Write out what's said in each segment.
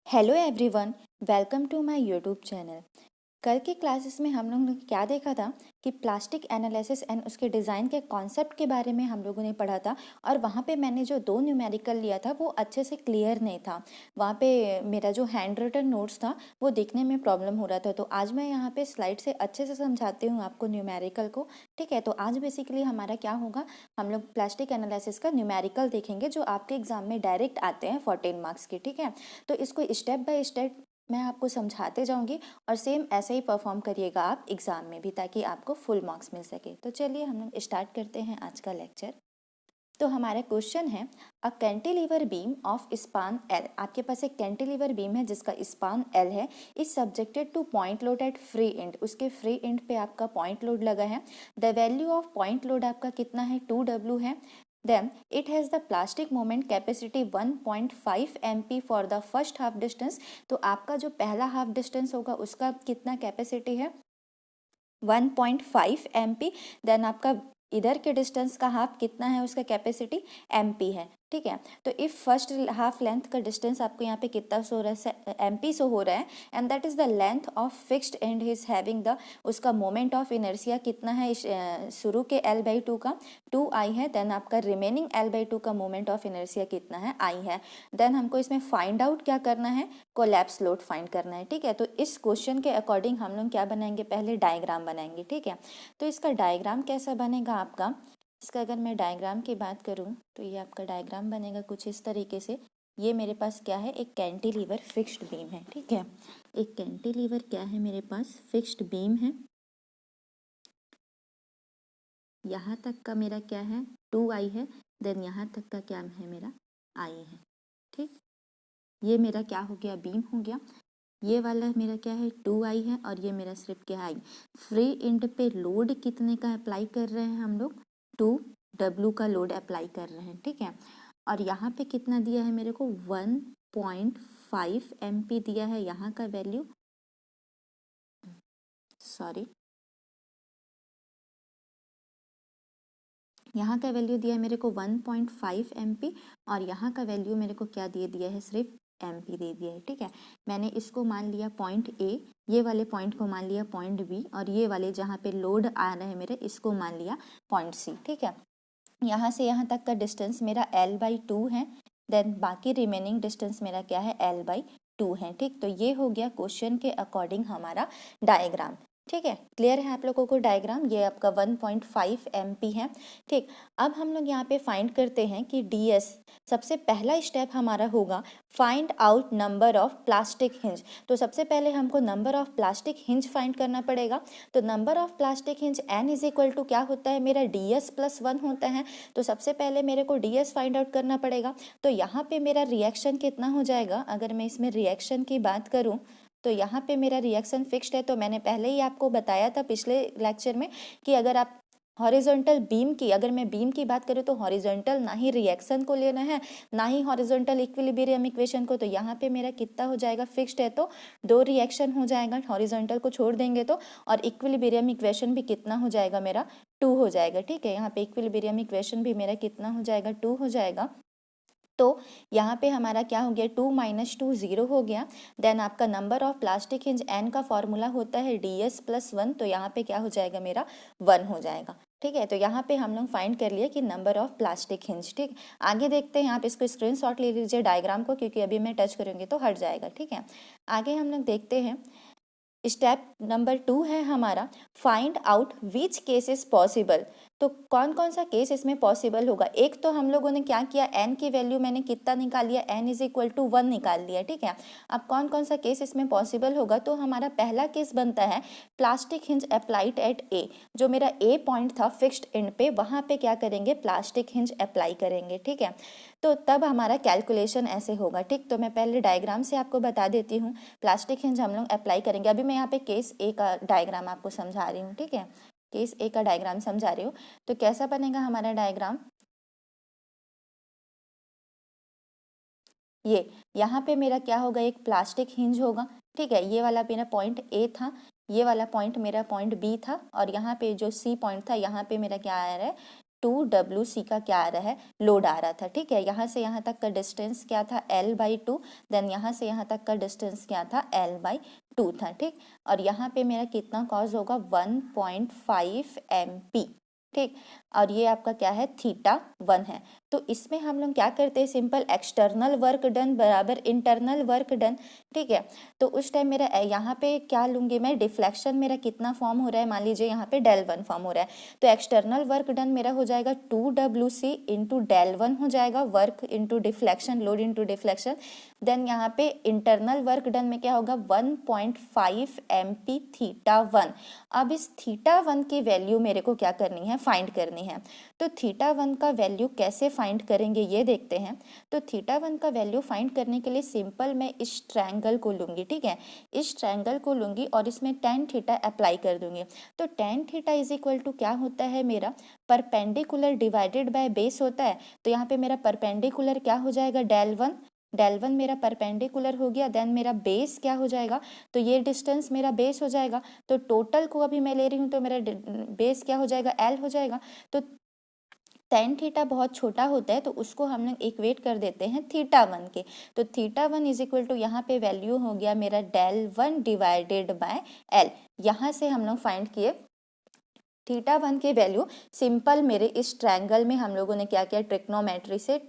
Hello everyone, welcome to my YouTube channel. कल के classes में हम लोगों ने क्या देखा था कि प्लास्टिक एनालिसिस एंड उसके डिज़ाइन के कॉन्सेप्ट के बारे में हम लोगों ने पढ़ा था। और वहाँ पे मैंने जो दो न्यूमेरिकल लिया था वो अच्छे से क्लियर नहीं था। वहाँ पे मेरा जो हैंड रिटन नोट्स था वो देखने में प्रॉब्लम हो रहा था। तो आज मैं यहाँ पे स्लाइड से अच्छे से समझाती हूँ आपको न्यूमेरिकल को। ठीक है, तो आज बेसिकली हमारा क्या होगा, हम लोग प्लास्टिक एनालिसिस का न्यूमेरिकल देखेंगे जो आपके एग्जाम में डायरेक्ट आते हैं 14 मार्क्स के। ठीक है, तो इसको स्टेप बाय स्टेप मैं आपको समझाते जाऊंगी और सेम ऐसे ही परफॉर्म करिएगा आप एग्जाम में भी, ताकि आपको फुल मार्क्स मिल सके। तो चलिए हम लोग स्टार्ट करते हैं आज का लेक्चर। तो हमारा क्वेश्चन है, अ cantilever beam of span L. आपके पास एक कैंटिलीवर बीम है जिसका स्पान एल है, is subjected two point load at free and. उसके फ्री एंड पे आपका पॉइंट लोड लगा है। The value of point load आपका कितना है, 2W है। Then it has the plastic moment capacity 1.5 mp for the first half distance। तो आपका जो पहला हाफ डिस्टेंस होगा उसका कितना कैपेसिटी है, 1.5 mp। देन आपका इधर के डिस्टेंस का हाफ कितना है, उसका कैपेसिटी mp है। ठीक है, तो इफ फर्स्ट हाफ लेंथ का डिस्टेंस आपको यहाँ पे कितना शो हो रहा है, mp शो हो रहा है, and that is the length of fixed and is having the, उसका मोमेंट ऑफ इनर्शिया कितना है शुरू के l/2 का 2i है। देन आपका रिमेनिंग l/2 का मोमेंट ऑफ इनर्शिया कितना है, i है। देन हमको इसमें फाइंड आउट क्या करना है, कोलैप्स लोड फाइंड करना है। ठीक है, तो इस क्वेश्चन के अकॉर्डिंग हम लोग क्या बनाएंगे, पहले डायग्राम बनाएंगे। ठीक है, तो इसका डायग्राम कैसा बनेगा आपका, इसका अगर मैं डायग्राम की बात करूं तो ये आपका डायग्राम बनेगा कुछ इस तरीके से। ये मेरे पास क्या है, एक कैंटिलीवर फिक्स्ड बीम है। ठीक है, एक कैंटिलीवर क्या है मेरे पास, फिक्स्ड बीम है। यहाँ तक का मेरा क्या है, 2i है। देन यहाँ तक का क्या है मेरा, i है। ठीक, ये मेरा क्या हो गया, बीम हो गया। ये वाला मेरा क्या है, 2i है, और ये मेरा सिर्फ क्या है, फ्री एंड पे लोड कितने का अप्लाई कर रहे हैं हम लोग, 2W का लोड अप्लाई कर रहे हैं। ठीक है, और यहाँ पे कितना दिया है मेरे को, 1.5 mp दिया है यहाँ का वैल्यू, सॉरी यहाँ का वैल्यू दिया है मेरे को 1.5 mp, और यहाँ का वैल्यू मेरे को क्या दे दिया है, सिर्फ mp दे दिया है। ठीक है, मैंने इसको मान लिया पॉइंट ए, ये वाले पॉइंट को मान लिया पॉइंट बी, और ये वाले जहाँ पे लोड आ रहे हैं मेरे, इसको मान लिया पॉइंट सी। ठीक है, यहाँ से यहाँ तक का डिस्टेंस मेरा l/2 है। देन बाकी रिमेनिंग डिस्टेंस मेरा क्या है, l/2 है। ठीक, तो ये हो गया क्वेश्चन के अकॉर्डिंग हमारा डायग्राम। ठीक है, क्लियर है आप लोगों को डायग्राम, ये आपका 1.5 mp है। ठीक, अब हम लोग यहाँ पे फाइंड करते हैं कि ds, सबसे पहला स्टेप हमारा होगा find out number of plastic hinge. तो सबसे पहले हमको number of plastic hinge find करना पड़ेगा। तो number of plastic hinge n is equal to क्या होता है मेरा, ds+1 होता है। तो सबसे पहले मेरे को ds फाइंड आउट करना पड़ेगा। तो यहाँ पे मेरा रिएक्शन कितना हो जाएगा, अगर मैं इसमें रिएक्शन की बात करूँ तो यहाँ पे मेरा रिएक्शन फिक्स्ड है। तो मैंने पहले ही आपको बताया था पिछले लेक्चर में कि अगर आप हॉरिजॉन्टल बीम की, अगर मैं बीम की बात करूँ तो हॉरिजॉन्टल ना ही रिएक्शन को लेना है, ना ही हॉरिजॉन्टल इक्विलिब्रियम इक्वेशन को। तो यहाँ पे मेरा कितना हो जाएगा, फिक्स्ड है तो दो रिएक्शन हो जाएगा, हॉरिजॉन्टल को छोड़ देंगे तो, और इक्विलिब्रियम इक्वेशन भी कितना हो जाएगा मेरा, 2 हो जाएगा। ठीक है, यहाँ पे इक्विलिब्रियम इक्वेशन भी मेरा कितना हो जाएगा, 2 हो जाएगा। तो यहाँ पे हमारा क्या हो गया, 2 - 2 0 हो गया। देन आपका number of plastic hinge n का फॉर्मूला होता है ds+1, तो यहाँ पे क्या हो जाएगा मेरा, 1 हो जाएगा। ठीक है, तो यहाँ पे हम लोग फाइंड कर लिए कि नंबर ऑफ प्लास्टिक हिंज। ठीक, आगे देखते हैं, आप इसको स्क्रीनशॉट ले लीजिए डायग्राम को, क्योंकि अभी मैं टच करूँगी तो हट जाएगा। ठीक है, आगे हम लोग देखते हैं, स्टेप नंबर 2 है हमारा find out which case is possible. तो कौन कौन सा केस इसमें पॉसिबल होगा। एक तो हम लोगों ने क्या किया, n की वैल्यू मैंने कितना निकाल लिया, n इज इक्वल टू 1 निकाल लिया। ठीक है, अब कौन कौन सा केस इसमें पॉसिबल होगा, तो हमारा पहला केस बनता है प्लास्टिक हिंज अप्लाइड एट ए। जो मेरा ए पॉइंट था फिक्स्ड एंड पे, वहाँ पे क्या करेंगे, प्लास्टिक हिंज अप्लाई करेंगे। ठीक है, तो तब हमारा कैलकुलेशन ऐसे होगा। ठीक, तो मैं पहले डायग्राम से आपको बता देती हूँ, प्लास्टिक हिंज हम लोग अप्लाई करेंगे। अभी मैं यहाँ पे केस ए का डायग्राम आपको समझा रही हूँ। ठीक है, केस ए का डायग्राम समझा रही हूँ। तो कैसा बनेगा हमारा डायग्राम, ये यहाँ पे मेरा क्या होगा, एक प्लास्टिक हिंज होगा। ठीक है, ये वाला मेरा पॉइंट ए था, ये वाला पॉइंट मेरा पॉइंट बी था, और यहाँ पे जो सी पॉइंट था, यहाँ पे मेरा क्या आ रहा है, 2WC का क्या आ रहा है, लोड आ रहा था। ठीक है, यहाँ से यहाँ तक का डिस्टेंस क्या था, L/2, देन यहाँ से यहाँ तक का डिस्टेंस क्या था, L/2 था। ठीक, और यहाँ पे मेरा कितना कॉज होगा, 1.5 MP। ठीक, और ये आपका क्या है, θ1 है। तो इसमें हम लोग क्या करते हैं, सिंपल एक्सटर्नल वर्क डन बराबर इंटरनल वर्क डन। ठीक है, तो उस टाइम मेरा यहाँ पे क्या लूँगी मैं, डिफ्लेक्शन मेरा कितना फॉर्म हो रहा है, मान लीजिए यहाँ पे del1 फॉर्म हो रहा है, तो एक्सटर्नल वर्क डन मेरा हो जाएगा 2WC इंटू del1 हो जाएगा, work into deflection, load into deflection. Then यहाँ पे इंटरनल वर्क डन में क्या होगा, 1.5 MP θ1। अब इस θ1 की वैल्यू मेरे को क्या करनी है, फाइंड करनी है। तो θ1 का वैल्यू कैसे फाइंड करेंगे ये देखते हैं। तो θ1 का वैल्यू फाइंड करने के लिए सिंपल मैं इस ट्रायंगल को लूँगी। ठीक है, इस ट्रायंगल को लूँगी और इसमें tan θ अप्लाई कर दूँगी। तो tan θ इज इक्वल टू क्या होता है, मेरा परपेंडिकुलर डिवाइडेड बाय बेस होता है। तो यहाँ पे मेरा परपेंडिकुलर क्या हो जाएगा, del1 मेरा परपेंडिकुलर हो गया, देन मेरा बेस क्या हो जाएगा, तो ये डिस्टेंस मेरा बेस हो जाएगा। तो टोटल को अभी मैं ले रही हूँ तो मेरा बेस क्या हो जाएगा, L हो जाएगा। तो tan θ बहुत छोटा होता है तो उसको हम लोग इक्वेट कर देते हैं θ1 के। तो θ1 इज इक्वल टू यहाँ पे वैल्यू हो गया मेरा del1 डिवाइडेड बाय L। यहाँ से हम लोग फाइंड किए θ1 की वैल्यू। सिंपल मेरे इस ट्रायंगल में हम लोगों ने क्या किया, ट्रिग्नोमेट्री से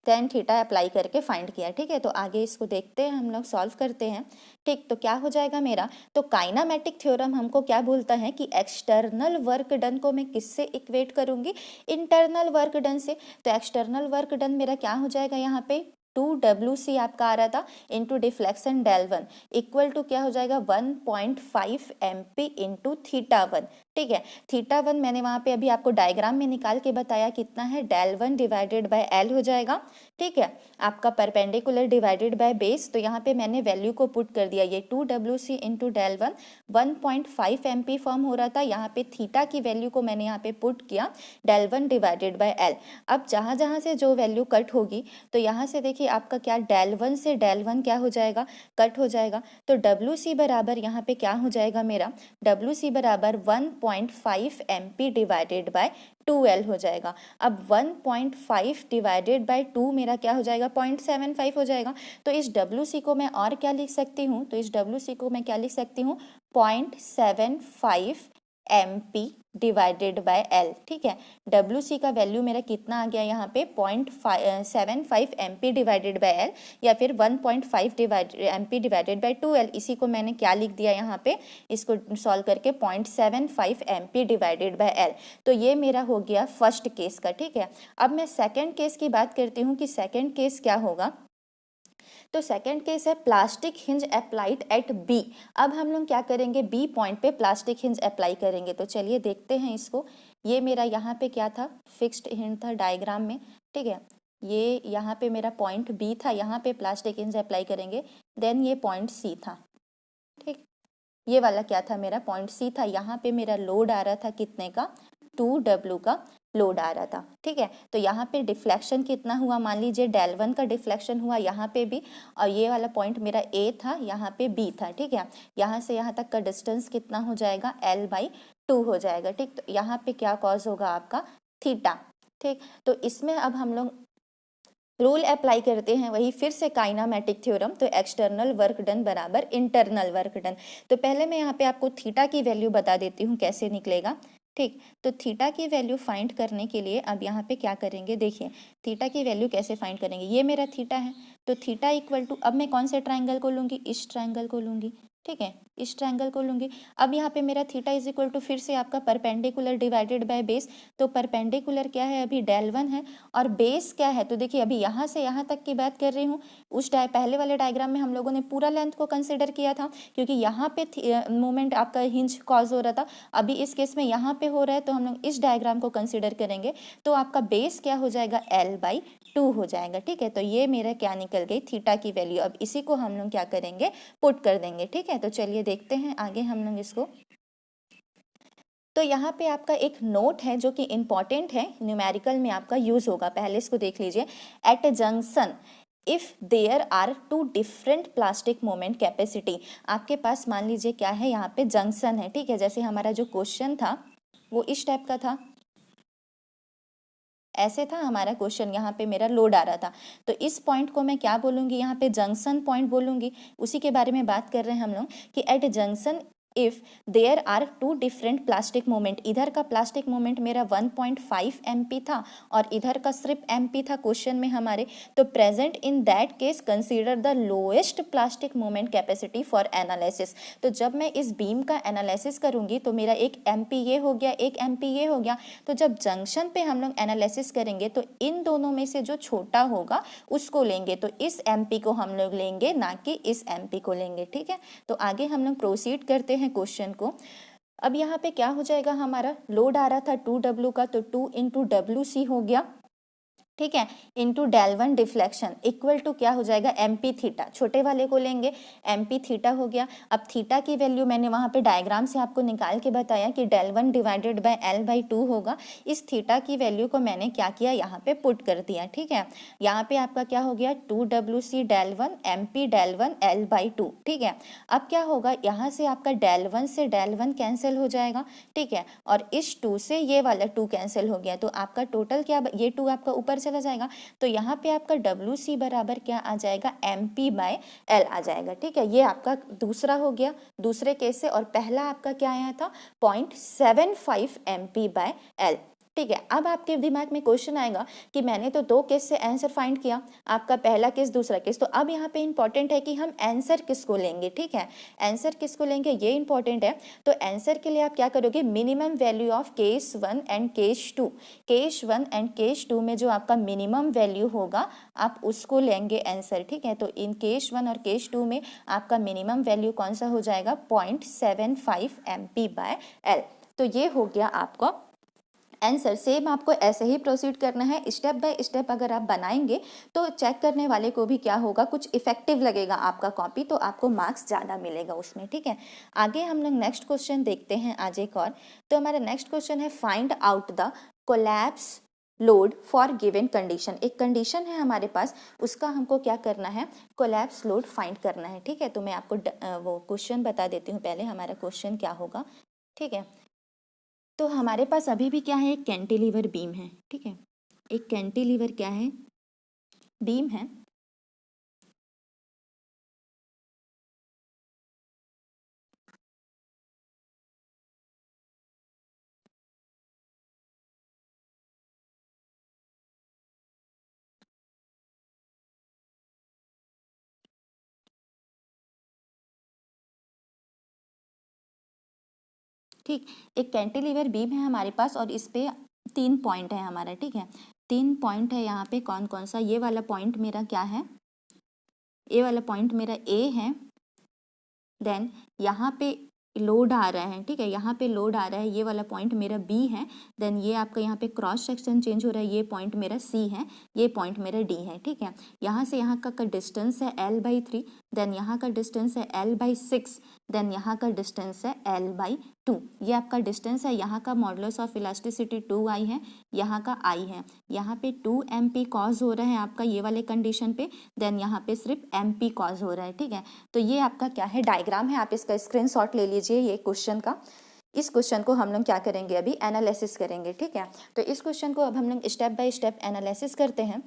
tan θ अप्लाई करके फाइंड किया। ठीक है, तो आगे इसको देखते हैं, हम लोग सॉल्व करते हैं। ठीक, तो क्या हो जाएगा मेरा, तो काइनामेटिक थ्योरम हमको क्या बोलता है कि एक्सटर्नल वर्क डन को मैं किससे इक्वेट करूंगी, इंटरनल वर्क डन से। तो एक्सटर्नल वर्क डन मेरा क्या हो जाएगा, यहाँ पे 2WC आपका आ रहा था into deflection del1 equal to क्या हो जाएगा, 1.5 MP इंटू θ1। ठीक है, θ1 मैंने वहाँ पे अभी आपको डायग्राम में निकाल के बताया कितना है, del1 डिवाइडेड बाय L हो जाएगा। ठीक है, आपका परपेंडिकुलर डिवाइडेड बाय बेस, तो यहाँ पे मैंने वैल्यू को पुट कर दिया, ये 2WC into del1 1.5 MP form हो रहा था। यहाँ पे थीटा की वैल्यू को मैंने यहाँ पे पुट किया del1 डिवाइडेड बाय L। अब जहाँ जहाँ से जो वैल्यू कट होगी, तो यहाँ से देखिए आपका क्या del1 से del1 क्या हो जाएगा, कट हो जाएगा। तो WC बराबर यहाँ पे क्या हो जाएगा मेरा, WC बराबर 1.5 MP डिवाइडेड बाय 2L हो जाएगा। अब 1.5 डिवाइडेड बाय 2 मेरा क्या हो जाएगा, 0.75 हो जाएगा। तो इस WC को मैं और क्या लिख सकती हूँ, तो इस WC को मैं क्या लिख सकती हूँ, 0.75 MP डिवाइडेड बाय L। ठीक है, WC का वैल्यू मेरा कितना आ गया यहाँ पे, 0.75 MP डिवाइडेड बाय L, या फिर 1.5 MP डिवाइडेड बाय 2L। इसी को मैंने क्या लिख दिया यहाँ पे, इसको सॉल्व करके 0.75 MP डिवाइडेड बाय L। तो ये मेरा हो गया फर्स्ट केस का। ठीक है, अब मैं सेकेंड केस की बात करती हूँ कि सेकेंड केस क्या होगा। तो सेकेंड केस है plastic hinge applied at B. अब हम लोग क्या करेंगे, बी पॉइंट पे प्लास्टिक हिंज अप्लाई करेंगे। तो चलिए देखते हैं इसको। ये मेरा यहाँ पे क्या था, फिक्स्ड हिंज था डायग्राम में। ठीक है, ये यहाँ पे मेरा पॉइंट बी था, यहाँ पे प्लास्टिक हिंज अप्लाई करेंगे। देन ये पॉइंट सी था। ठीक, ये वाला क्या था, मेरा पॉइंट सी था। यहाँ पे मेरा लोड आ रहा था कितने का, 2W का लोड आ रहा था। ठीक है, तो यहाँ पे डिफ्लेक्शन कितना हुआ, मान लीजिए del1 का डिफ्लेक्शन हुआ यहाँ पे भी, और ये वाला पॉइंट मेरा A था, यहाँ पे B था। ठीक है, यहाँ से यहाँ तक का डिस्टेंस कितना हो जाएगा, L/2 हो जाएगा। ठीक, तो यहाँ पे क्या कॉज होगा आपका, थीटा। ठीक, तो इसमें अब हम लोग रूल अप्लाई करते हैं, वही फिर से काइनामेटिक थ्योरम। तो एक्सटर्नल वर्क डन बराबर इंटरनल वर्क डन। तो पहले मैं यहाँ पे आपको थीटा की वैल्यू बता देती हूँ कैसे निकलेगा। ठीक, तो थीटा की वैल्यू फाइंड करने के लिए अब यहाँ पे क्या करेंगे, देखिए थीटा की वैल्यू कैसे फाइंड करेंगे। ये मेरा थीटा है, तो थीटा इक्वल टू, अब मैं कौन से ट्रायंगल को लूँगी, इस ट्रायंगल को लूँगी। ठीक है, इस ट्रायंगल को लूँगी। अब यहाँ पे मेरा थीटा इज इक्वल टू फिर से आपका परपेंडिकुलर डिवाइडेड बाय बेस। तो परपेंडिकुलर क्या है, अभी del1 है, और बेस क्या है, तो देखिए अभी यहाँ से यहाँ तक की बात कर रही हूँ। उस पहले वाले डायग्राम में हम लोगों ने पूरा लेंथ को कंसिडर किया था, क्योंकि यहाँ पे मूवमेंट आपका हिंज कॉज हो रहा था। अभी इस केस में यहाँ पे हो रहा है, तो हम लोग इस डायग्राम को कंसिडर करेंगे। तो आपका बेस क्या हो जाएगा, L/2 हो जाएगा। ठीक है, तो ये मेरा क्या निकल गई, थीटा की वैल्यू। अब इसी को हम लोग क्या करेंगे, पुट कर देंगे। ठीक है, तो चलिए देखते हैं आगे हम लोग इसको। तो यहाँ पे आपका एक नोट है जो कि इम्पॉर्टेंट है, न्यूमेरिकल में आपका यूज होगा। पहले इसको देख लीजिए। At junction if there are two different plastic moment capacity. आपके पास मान लीजिए क्या है, यहाँ पे जंक्शन है। ठीक है, जैसे हमारा जो क्वेश्चन था वो इस टाइप का था। ऐसे था हमारा क्वेश्चन, यहाँ पे मेरा लोड आ रहा था, तो इस पॉइंट को मैं क्या बोलूँगी, यहाँ पे जंक्शन पॉइंट बोलूँगी। उसी के बारे में बात कर रहे हैं हम लोग कि at junction if there are two different plastic moment, इधर का प्लास्टिक मोमेंट मेरा 1.5 MP था और इधर का सिर्फ MP था क्वेश्चन में हमारे, तो present in that case consider the lowest plastic moment capacity for analysis. तो जब मैं इस बीम का एनालिसिस करूंगी तो मेरा एक MP ये हो गया, एक MP ये हो गया, तो जब जंक्शन पे हम लोग एनालिसिस करेंगे तो इन दोनों में से जो छोटा होगा उसको लेंगे, तो इस MP को हम लोग लेंगे, ना कि इस MP को लेंगे। ठीक है, तो आगे हम लोग प्रोसीड करते हैं क्वेश्चन को। अब यहाँ पे क्या हो जाएगा, हमारा लोड आ रहा था 2W का, तो 2 इंटू WC हो गया, ठीक है, into del one deflection equal to क्या हो जाएगा, MP थीटा, छोटे वाले को लेंगे, MP थीटा हो गया। अब थीटा की वैल्यू मैंने वहाँ पे डायग्राम से आपको निकाल के बताया कि del one divided by L/2 होगा। इस थीटा की वैल्यू को मैंने क्या किया, यहाँ पे पुट कर दिया। ठीक है, यहाँ पे आपका क्या हो गया, 2WC del one MP del one L/2। ठीक है, अब क्या होगा, यहाँ से आपका डेल वन से डेल वन कैंसिल हो जाएगा। ठीक है, और इस 2 से ये वाला 2 कैंसिल हो गया, तो आपका टोटल क्या, ये 2 आपका ऊपर चला जाएगा, तो यहाँ पे आपका WC बराबर क्या आ जाएगा, MP/L आ जाएगा। ठीक है, ये आपका दूसरा हो गया दूसरे केस से, और पहला आपका क्या आया था 0.75 MP/L। ठीक है, अब आपके दिमाग में क्वेश्चन आएगा कि मैंने तो 2 केस से आंसर फाइंड किया, आपका पहला केस दूसरा केस, तो अब यहाँ पे इंपॉर्टेंट है कि हम आंसर किसको लेंगे। ठीक है, आंसर किसको लेंगे ये इंपॉर्टेंट है। तो आंसर के लिए आप क्या करोगे, minimum value of case 1 and case 2, case 1 and case 2 में जो आपका मिनिमम वैल्यू होगा आप उसको लेंगे आंसर। ठीक है, तो इन केस 1 और केस 2 में आपका मिनिमम वैल्यू कौन सा हो जाएगा, 0.75 MP/L। तो ये हो गया आपका आंसर। सेम आपको ऐसे ही प्रोसीड करना है, स्टेप बाय स्टेप अगर आप बनाएंगे तो चेक करने वाले को भी क्या होगा, कुछ इफेक्टिव लगेगा आपका कॉपी, तो आपको मार्क्स ज़्यादा मिलेगा उसमें। ठीक है, आगे हम लोग नेक्स्ट क्वेश्चन देखते हैं आज एक और। तो हमारा नेक्स्ट क्वेश्चन है find out the collapse load for given condition. एक कंडीशन है हमारे पास, उसका हमको क्या करना है, कोलैप्स लोड फाइंड करना है। ठीक है, तो मैं आपको वो क्वेश्चन बता देती हूँ पहले, हमारा क्वेश्चन क्या होगा। ठीक है, तो हमारे पास अभी भी क्या है, एक कैंटिलीवर बीम है। ठीक है, एक कैंटिलीवर क्या है, बीम है। ठीक, एक कैंटिलीवर बीम है हमारे पास और इस पे 3 पॉइंट है हमारा। ठीक है, 3 पॉइंट है यहाँ पे, कौन कौन सा, ये वाला पॉइंट मेरा क्या है, ये वाला पॉइंट मेरा A है। देन यहाँ पे लोड आ रहा है। ठीक है, यहाँ पे लोड आ रहा है, ये वाला पॉइंट मेरा B है। देन ये आपका यहाँ पे क्रॉस सेक्शन चेंज हो रहा है, ये पॉइंट मेरा C है, ये पॉइंट मेरा D है। ठीक है, यहाँ से यहाँ का डिस्टेंस है L/3, देन यहाँ का डिस्टेंस है L/6, देन यहाँ का डिस्टेंस है L/2। ये आपका डिस्टेंस है, यहाँ का मॉडुलस ऑफ इलास्टिसिटी 2I है, यहाँ का I है। यहाँ पे 2 MP कॉज हो रहा है आपका ये वाले कंडीशन पे, देन यहाँ पे सिर्फ MP कॉज हो रहा है। ठीक है, तो ये आपका क्या है, डायग्राम है, आप इसका स्क्रीनशॉट ले लीजिए ये क्वेश्चन का। इस क्वेश्चन को हम लोग क्या करेंगे, अभी एनालिसिस करेंगे। ठीक है, तो इस क्वेश्चन को अब हम लोग स्टेप बाय स्टेप एनालिसिस करते हैं।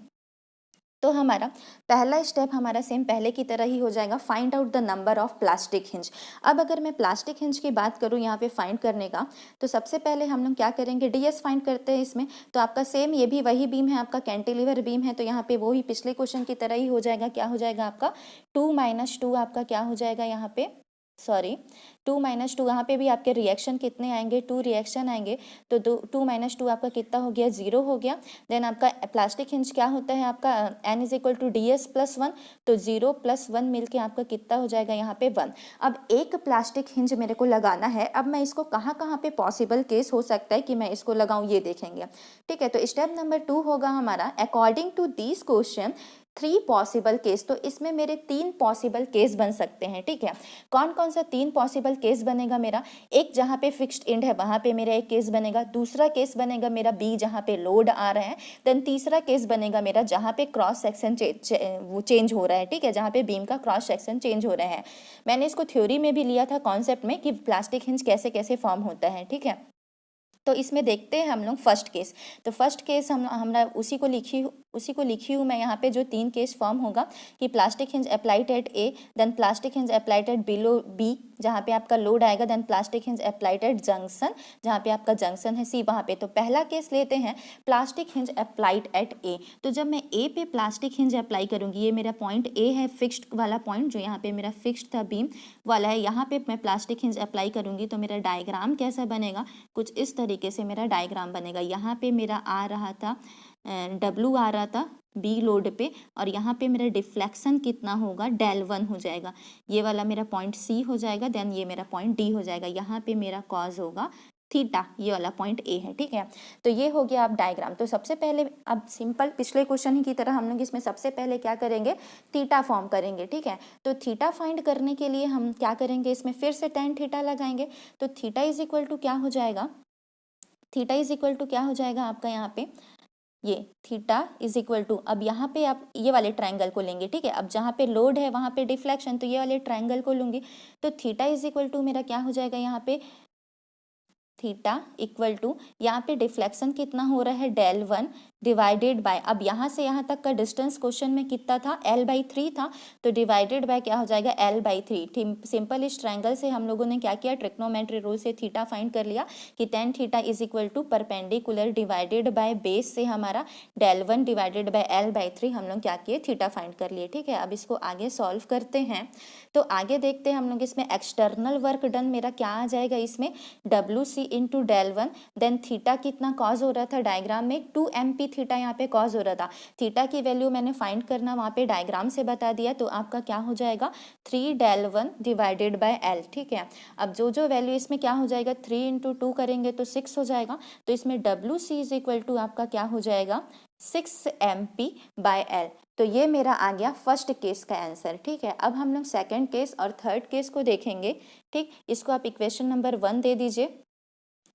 तो हमारा पहला स्टेप हमारा सेम पहले की तरह ही हो जाएगा, find out the number of plastic hinge. अब अगर मैं प्लास्टिक हिंज की बात करूँ यहाँ पे फाइंड करने का, तो सबसे पहले हम लोग क्या करेंगे, DS फाइंड करते हैं इसमें। तो आपका सेम ये भी वही बीम है, आपका कैंटिलीवर बीम है, तो यहाँ पे वो ही पिछले क्वेश्चन की तरह ही हो जाएगा। क्या हो जाएगा आपका 2 - 2 आपका क्या हो जाएगा यहाँ पे, सॉरी 2 - 2, यहाँ पे भी आपके रिएक्शन कितने आएंगे, 2 रिएक्शन आएंगे, तो 2 - 2 आपका कितना हो गया, 0 हो गया। देन आपका प्लास्टिक हिंज क्या होता है आपका, N = DS + 1, तो 0 + 1 मिलके आपका कितना हो जाएगा यहाँ पे 1। अब एक प्लास्टिक हिंज मेरे को लगाना है, अब मैं इसको कहाँ कहाँ पे पॉसिबल केस हो सकता है कि मैं इसको लगाऊं, ये देखेंगे। ठीक है, तो स्टेप नंबर 2 होगा हमारा, according to this question 3 possible case. तो इसमें मेरे 3 पॉसिबल केस बन सकते हैं। ठीक है, कौन कौन सा 3 पॉसिबल केस बनेगा मेरा, एक जहाँ पे फिक्स्ड एंड है वहाँ पे मेरा एक केस बनेगा, दूसरा केस बनेगा मेरा B जहाँ पे लोड आ रहा है, देन तीसरा केस बनेगा मेरा जहाँ पे क्रॉस सेक्शन चेंज हो रहा है। ठीक है, जहाँ पे बीम का क्रॉस सेक्शन चेंज हो रहा है। मैंने इसको थ्योरी में भी लिया था कॉन्सेप्ट में कि प्लास्टिक हिंज कैसे कैसे फॉर्म होता है। ठीक है, तो इसमें देखते हैं हम लोग फर्स्ट केस। तो फर्स्ट केस हमरा उसी को लिखी हूँ मैं यहाँ पे, जो 3 केस फॉर्म होगा कि plastic hinge applied at A, then plastic hinge applied at below B जहाँ पे आपका लोड आएगा, then plastic hinge applied at junction जहाँ पे आपका जंक्शन है सी वहाँ पे। तो पहला केस लेते हैं प्लास्टिक हिंज अप्लाइड एट ए। तो जब मैं ए पे प्लास्टिक हिंज अप्लाई करूँगी, ये मेरा पॉइंट ए है, फिक्स्ड वाला पॉइंट जो यहाँ पे मेरा फिक्स्ड था बीम वाला है, यहाँ पे मैं प्लास्टिक हिंज अप्लाई करूँगी तो मेरा डायग्राम कैसा बनेगा, कुछ इस तरीके से मेरा डायग्राम बनेगा। यहाँ पे मेरा आ रहा था W आ रहा था बी लोड पे, और यहाँ पे मेरा डिफ्लेक्शन कितना होगा, डेल 1 हो जाएगा। ये वाला मेरा पॉइंट सी हो जाएगा, देन ये मेरा पॉइंट डी हो जाएगा। यहाँ पे मेरा कॉज होगा थीटा, ये वाला पॉइंट ए है, ठीक है। तो ये हो गया आप डायग्राम। तो सबसे पहले अब सिंपल पिछले क्वेश्चन ही की तरह हम लोग इसमें सबसे पहले क्या करेंगे, थीटा फॉर्म करेंगे, ठीक है। तो थीटा फाइंड करने के लिए हम क्या करेंगे, इसमें फिर से tan थीटा लगाएंगे। तो थीटा इज इक्वल टू क्या हो जाएगा, थीटा इज इक्वल टू क्या हो जाएगा आपका यहाँ पे, ये थीटा इज इक्वल टू, अब यहाँ पे आप ये वाले ट्रायंगल को लेंगे, ठीक है। अब जहाँ पे लोड है वहाँ पे डिफ्लेक्शन, तो ये वाले ट्रायंगल को लूंगी। तो थीटा इज इक्वल टू मेरा क्या हो जाएगा यहाँ पे, थीटा इक्वल टू यहाँ पे डिफ्लेक्शन कितना हो रहा है, डेल 1 डिवाइडेड बाय, अब यहाँ से यहाँ तक का डिस्टेंस क्वेश्चन में कितना था, L/3 था, तो डिवाइडेड बाय क्या हो जाएगा, L/3। सिंपल इस ट्रायंगल से हम लोगों ने क्या किया, ट्रिग्नोमेट्री रूल से थीटा फाइंड कर लिया कि tan theta is equal to perpendicular divided by base से हमारा डेल 1 डिवाइडेड बाय L/3 हम लोग क्या किए, थीटा फाइंड कर लिए, ठीक है। अब इसको आगे सॉल्व करते हैं। तो आगे देखते हैं हम लोग इसमें एक्सटर्नल वर्क डन मेरा क्या आ जाएगा, इसमें WC into del 1, then theta कितना कॉज हो रहा था डायग्राम में 2 MP थीटा यहाँ पे कॉज हो रहा था। थीटा की वैल्यू मैंने फाइंड करना वहाँ पे डायग्राम से बता दिया, तो आपका क्या हो जाएगा 3 डेल 1 डिवाइडेड बाय L, ठीक है। अब जो वैल्यू इसमें क्या हो जाएगा, 3 इंटू 2 करेंगे तो 6 हो जाएगा। तो इसमें WC इज इक्वल टू आपका क्या हो जाएगा 6 MP बाय L। तो ये मेरा आ गया फर्स्ट केस का आंसर, ठीक है। अब हम लोग सेकंड केस और थर्ड केस को देखेंगे, ठीक। इसको आप इक्वेशन नंबर 1 दे दीजिए,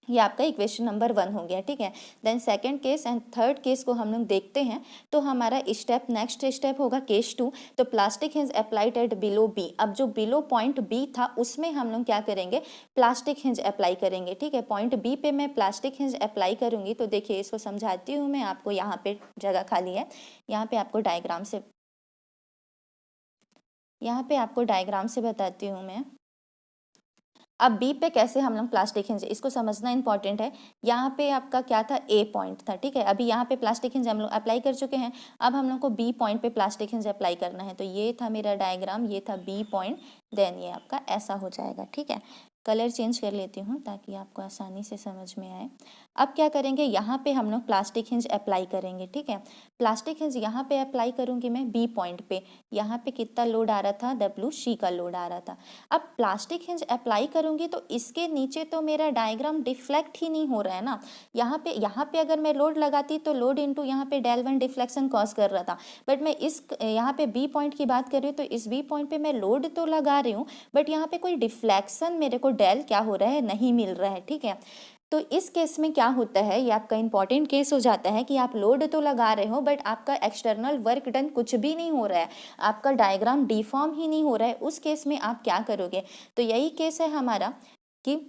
ये आपका इक्वेशन नंबर 1 हो गया, ठीक है। Then second case and third case को हम लोग देखते हैं। तो हमारा स्टेप नेक्स्ट स्टेप होगा केस 2। तो plastic hinge applied at below B, अब जो बिलो पॉइंट बी था उसमें हम लोग क्या करेंगे, प्लास्टिक हिंज अप्लाई करेंगे, ठीक है। पॉइंट बी पे मैं प्लास्टिक हिंज अप्लाई करूंगी। तो देखिए इसको समझाती हूँ मैं आपको, यहाँ पे जगह खाली है, यहाँ पे आपको डायग्राम से बताती हूँ मैं। अब बी पे कैसे हम लोग प्लास्टिक हिंज, इसको समझना इंपॉर्टेंट है। यहाँ पे आपका क्या था, ए पॉइंट था, ठीक है। अभी यहाँ पे प्लास्टिक हिंज हम लोग अप्लाई कर चुके हैं, अब हम लोग को बी पॉइंट पे प्लास्टिक हिंज अप्लाई करना है। तो ये था मेरा डायग्राम, ये था बी पॉइंट, देन ये आपका ऐसा हो जाएगा, ठीक है। कलर चेंज कर लेती हूँ ताकि आपको आसानी से समझ में आए। अब क्या करेंगे, यहाँ पे हम लोग प्लास्टिक हिंज अप्लाई करेंगे, ठीक है। प्लास्टिक हिंज यहाँ पे अप्लाई करूँगी मैं बी पॉइंट पे। यहाँ पे कितना लोड आ रहा था, WC का लोड आ रहा था। अब प्लास्टिक हिंज अप्लाई करूँगी तो इसके नीचे तो मेरा डायग्राम डिफ्लेक्ट ही नहीं हो रहा है ना। यहाँ पे अगर मैं लोड लगाती तो लोड इंटू यहाँ पे डेल 1 डिफ्लेक्शन कॉज कर रहा था, बट मैं इस यहाँ पे बी पॉइंट की बात कर रही हूँ। तो इस बी पॉइंट पे मैं लोड तो लगा रही हूँ, बट यहाँ पे कोई डिफ्लेक्शन मेरे को डेल क्या हो रहा है, नहीं मिल रहा है, ठीक है। तो इस केस में क्या होता है, ये आपका इंपॉर्टेंट केस हो जाता है कि आप लोड तो लगा रहे हो बट आपका एक्सटर्नल वर्क डन कुछ भी नहीं हो रहा है, आपका डायग्राम डिफॉर्म ही नहीं हो रहा है। उस केस में आप क्या करोगे, तो यही केस है हमारा कि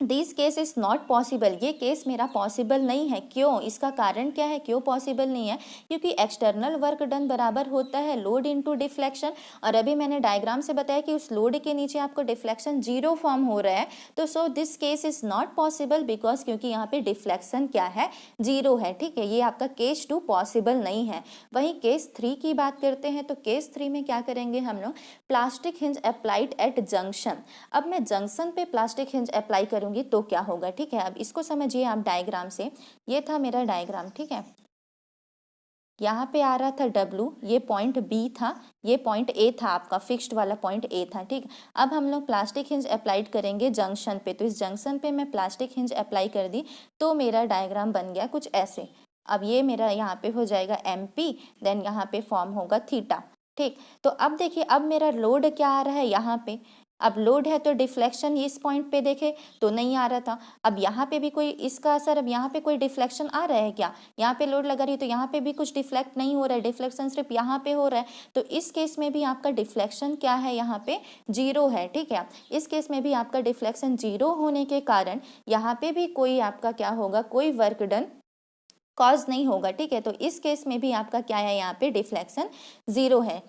this case is not possible, ये केस मेरा पॉसिबल नहीं है। क्यों, इसका कारण क्या है, क्यों पॉसिबल नहीं है, क्योंकि एक्सटर्नल वर्क डन बराबर होता है लोड इनटू डिफ्लेक्शन, और अभी मैंने डायग्राम से बताया कि उस लोड के नीचे आपको डिफ्लेक्शन 0 फॉर्म हो रहा है। तो so this case is not possible because क्योंकि यहाँ पे डिफ्लेक्शन क्या है, 0 है, ठीक है। ये आपका केस 2 पॉसिबल नहीं है। वहीं केस 3 की बात करते हैं। तो केस 3 में क्या करेंगे हम लोग, plastic hinge applied at junction. अब मैं जंक्शन पे प्लास्टिक हिंज अप्लाई करूंगी तो क्या होगा, ठीक है। अब इसको समझिए आप डायग्राम से, ये था मेरा डायग्राम, ठीक है। यहाँ पे आ रहा था W, ये पॉइंट B था, ये पॉइंट A था, आपका फिक्स्ड वाला पॉइंट A था, ठीक। अब हम लोग प्लास्टिक हिंज अप्लाइड करेंगे जंक्शन पे। तो इस जंक्शन पे मैं प्लास्टिक हिंज अप्लाई कर दी तो मेरा डायग्राम बन गया कुछ ऐसे। अब ये मेरा यहाँ पे हो जाएगा MP, देन यहाँ पे फॉर्म होगा थीटा, ठीक। तो अब देखिए, अब मेरा लोड क्या आ रहा है यहाँ पे, अब लोड है तो डिफ्लेक्शन इस पॉइंट पे देखे तो नहीं आ रहा था, अब यहाँ पे भी कोई इसका असर, अब यहाँ पे कोई डिफ्लेक्शन आ रहा है क्या, यहाँ पे लोड लगा रही है तो यहाँ पे भी कुछ डिफ्लेक्ट नहीं हो रहा है, डिफ्लेक्शन सिर्फ यहाँ पे हो रहा है, तो इस केस में भी आपका डिफ्लेक्शन क्या है, यहाँ पे 0 है। ठीक है, इस केस में भी आपका डिफ्लेक्शन 0 होने के कारण यहाँ पे भी कोई आपका क्या होगा, कोई वर्क डन कॉज नहीं होगा। ठीक है, तो इस केस में भी आपका क्या है, यहाँ पे डिफ्लेक्शन 0 है।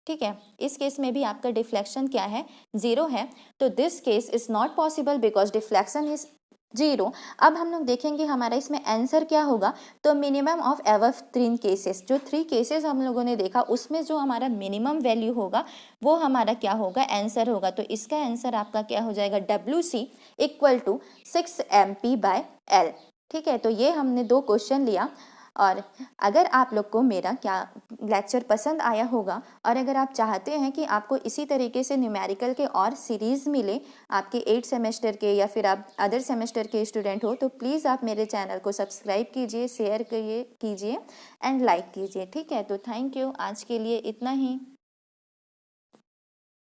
ठीक है, इस केस में भी आपका डिफ्लेक्शन क्या है, 0 है। तो this case is not possible because deflection is 0। अब हम लोग देखेंगे हमारा इसमें आंसर क्या होगा, तो मिनिमम ऑफ एवर 3 केसेस, जो 3 केसेस हम लोगों ने देखा उसमें जो हमारा मिनिमम वैल्यू होगा वो हमारा क्या होगा, आंसर होगा। तो इसका आंसर आपका क्या हो जाएगा, WC इक्वल टू 6 MP/L। ठीक है, तो ये हमने 2 क्वेश्चन लिया। और अगर आप लोग को मेरा क्या लेक्चर पसंद आया होगा और अगर आप चाहते हैं कि आपको इसी तरीके से न्यूमेरिकल के और सीरीज़ मिले आपके 8 सेमेस्टर के, या फिर आप अदर सेमेस्टर के स्टूडेंट हो, तो प्लीज़ आप मेरे चैनल को सब्सक्राइब कीजिए, शेयर कीजिए एंड लाइक कीजिए। ठीक है, तो थैंक यू, आज के लिए इतना ही।